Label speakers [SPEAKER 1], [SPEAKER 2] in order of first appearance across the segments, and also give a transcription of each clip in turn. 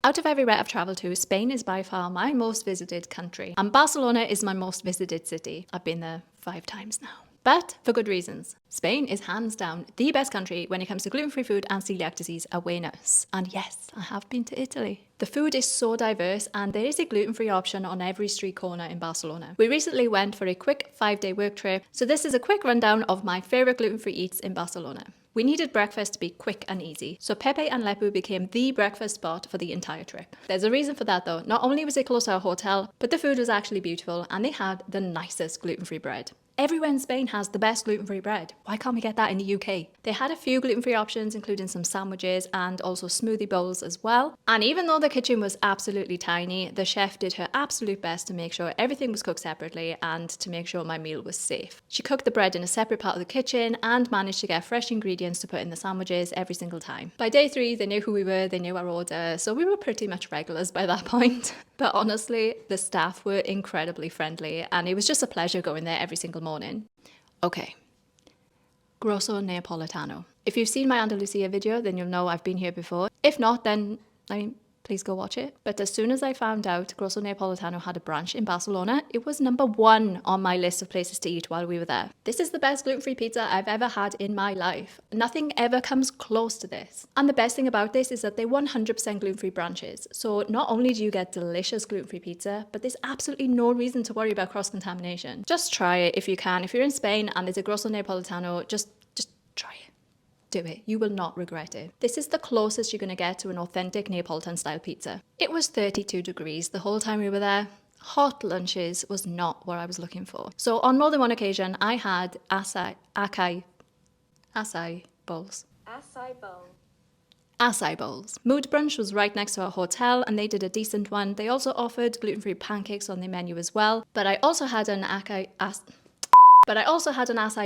[SPEAKER 1] Out of everywhere I've travelled to, Spain is by far my most visited country, and Barcelona is my most visited city. I've been there 5 times now. But for good reasons. Spain is hands down the best country when it comes to gluten-free food and celiac disease awareness. And yes, I have been to Italy. The food is so diverse and there is a gluten-free option on every street corner in Barcelona. We recently went for a quick 5-day work trip, so this is a quick rundown of my favourite gluten-free eats in Barcelona. We needed breakfast to be quick and easy, so Pepe and Lepu became the breakfast spot for the entire trip. There's a reason for that though. Not only was it close to our hotel, but the food was actually beautiful and they had the nicest gluten-free bread. Everywhere in Spain has the best gluten-free bread. Why can't we get that in the UK? They had a few gluten-free options, including some sandwiches and also smoothie bowls as well. And even though the kitchen was absolutely tiny, the chef did her absolute best to make sure everything was cooked separately and to make sure my meal was safe. She cooked the bread in a separate part of the kitchen and managed to get fresh ingredients to put in the sandwiches every single time. By day 3, they knew who we were, they knew our order, so we were pretty much regulars by that point. But honestly, the staff were incredibly friendly and it was just a pleasure going there every single morning. Okay, Grosso Neapolitano. If you've seen my Andalusia video, then you'll know I've been here before. If not, then please go watch it. But as soon as I found out Grosso Neapolitano had a branch in Barcelona, it was number 1 on my list of places to eat while we were there. This is the best gluten-free pizza I've ever had in my life. Nothing ever comes close to this. And the best thing about this is that they're 100% gluten-free branches. So not only do you get delicious gluten-free pizza, but there's absolutely no reason to worry about cross-contamination. Just try it if you can. If you're in Spain and there's a Grosso Neapolitano, just try it. Do it. You will not regret it. This is the closest you're going to get to an authentic Neapolitan style pizza. It was 32 degrees the whole time we were there. Hot lunches was not what I was looking for. So on more than one occasion, I had acai bowls. Acai bowls. Mood Brunch was right next to our hotel and they did a decent one. They also offered gluten-free pancakes on their menu as well. But I also had an acai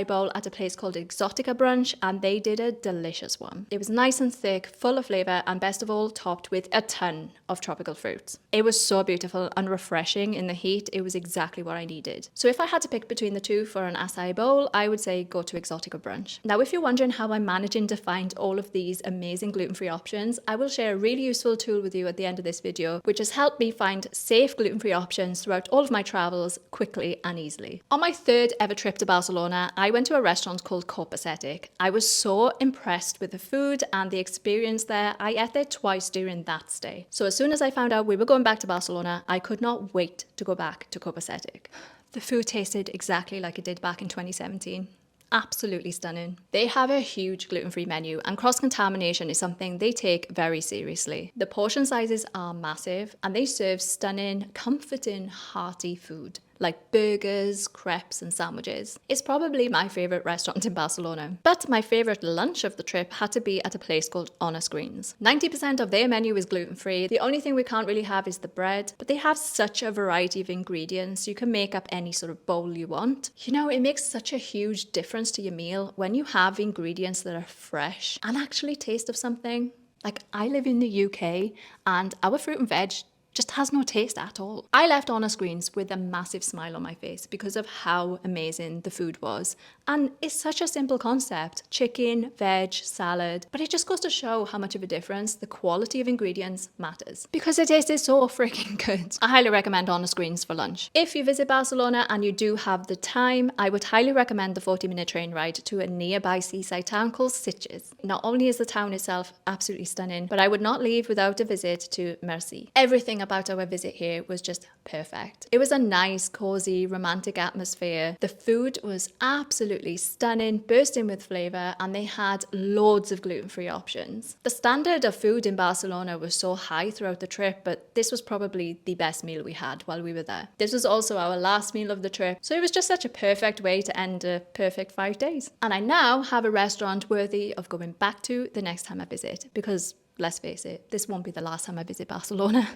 [SPEAKER 1] bowl at a place called Exotica Brunch and they did a delicious one. It was nice and thick, full of flavour and best of all topped with a ton of tropical fruits. It was so beautiful and refreshing in the heat. It was exactly what I needed. So if I had to pick between the two for an acai bowl, I would say go to Exotica Brunch. Now if you're wondering how I'm managing to find all of these amazing gluten-free options, I will share a really useful tool with you at the end of this video, which has helped me find safe gluten-free options throughout all of my travels quickly and easily. On my 3rd ever trip to Barcelona, I went to a restaurant called Copacetic. I was so impressed with the food and the experience there. I ate there twice during that stay. So as soon as I found out we were going back to Barcelona, I could not wait to go back to Copacetic. The food tasted exactly like it did back in 2017. Absolutely stunning. They have a huge gluten-free menu and cross-contamination is something they take very seriously. The portion sizes are massive and they serve stunning, comforting, hearty food like burgers, crepes and sandwiches. It's probably my favourite restaurant in Barcelona. But my favourite lunch of the trip had to be at a place called Honest Greens. 90% of their menu is gluten-free. The only thing we can't really have is the bread, but they have such a variety of ingredients. You can make up any sort of bowl you want. You know, it makes such a huge difference to your meal when you have ingredients that are fresh and actually taste of something. Like I live in the UK and our fruit and veg just has no taste at all. I left Honest Greens with a massive smile on my face because of how amazing the food was. And it's such a simple concept, chicken, veg, salad, but it just goes to show how much of a difference the quality of ingredients matters because it tasted so freaking good. I highly recommend Honest Greens for lunch. If you visit Barcelona and you do have the time, I would highly recommend the 40-minute train ride to a nearby seaside town called Sitges. Not only is the town itself absolutely stunning, but I would not leave without a visit to Merci. Everything about our visit here was just perfect. It was a nice, cozy, romantic atmosphere. The food was absolutely stunning, bursting with flavour, and they had loads of gluten-free options. The standard of food in Barcelona was so high throughout the trip, but this was probably the best meal we had while we were there. This was also our last meal of the trip, so it was just such a perfect way to end a perfect 5 days. And I now have a restaurant worthy of going back to the next time I visit, because let's face it, this won't be the last time I visit Barcelona.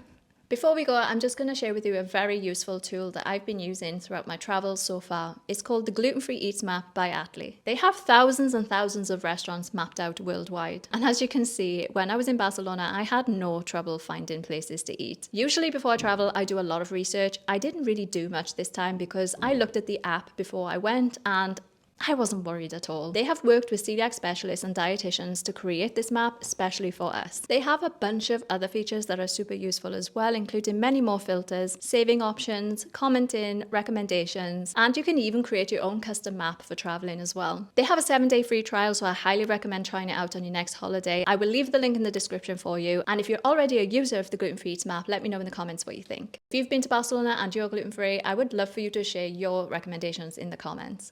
[SPEAKER 1] Before we go, I'm just going to share with you a very useful tool that I've been using throughout my travels so far. It's called the Gluten Free Eats Map by Atly. They have thousands and thousands of restaurants mapped out worldwide. And as you can see, when I was in Barcelona, I had no trouble finding places to eat. Usually before I travel, I do a lot of research. I didn't really do much this time because I looked at the app before I went and I wasn't worried at all. They have worked with celiac specialists and dietitians to create this map especially for us. They have a bunch of other features that are super useful as well, including many more filters, saving options, commenting, recommendations, and you can even create your own custom map for traveling as well. They have a 7-day free trial, so I highly recommend trying it out on your next holiday. I will leave the link in the description for you, and if you're already a user of the Gluten Free Eats map, let me know in the comments what you think. If you've been to Barcelona and you're gluten-free, I would love for you to share your recommendations in the comments.